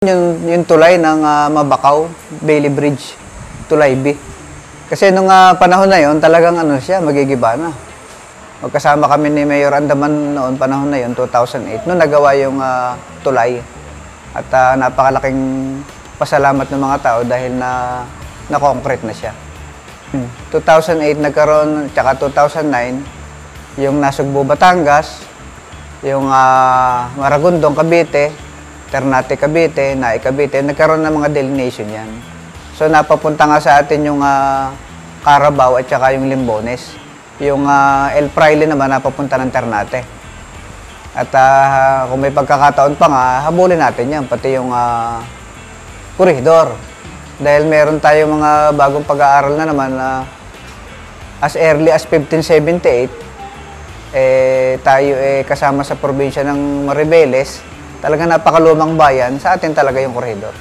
Yung tulay ng Mabakaw, Bailey Bridge, Tulay B. Kasi nung panahon na yon talagang ano siya, magigiba na. Magkasama kami ni Mayor Andaman noon, panahon na yon 2008, nung nagawa yung tulay. At napakalaking pasalamat ng mga tao dahil na-concrete na siya. 2008 nagkaroon, tsaka 2009, yung Nasugbu, Batangas, yung Maragondong, Cavite, Ternate, Cavite, Naik, Cavite, nagkaroon ng mga delineation yan. So napapunta nga sa atin yung Carabao at saka yung Limbones. Yung El Fraile naman napapunta ng Ternate. At kung may pagkakataon pa nga, habulin natin yan, pati yung koridor. Dahil meron tayong mga bagong pag-aaral na naman as early as 1578, tayo kasama sa probinsya ng Maribeles, talaga napakalumang bayan, sa atin talaga yung koridor.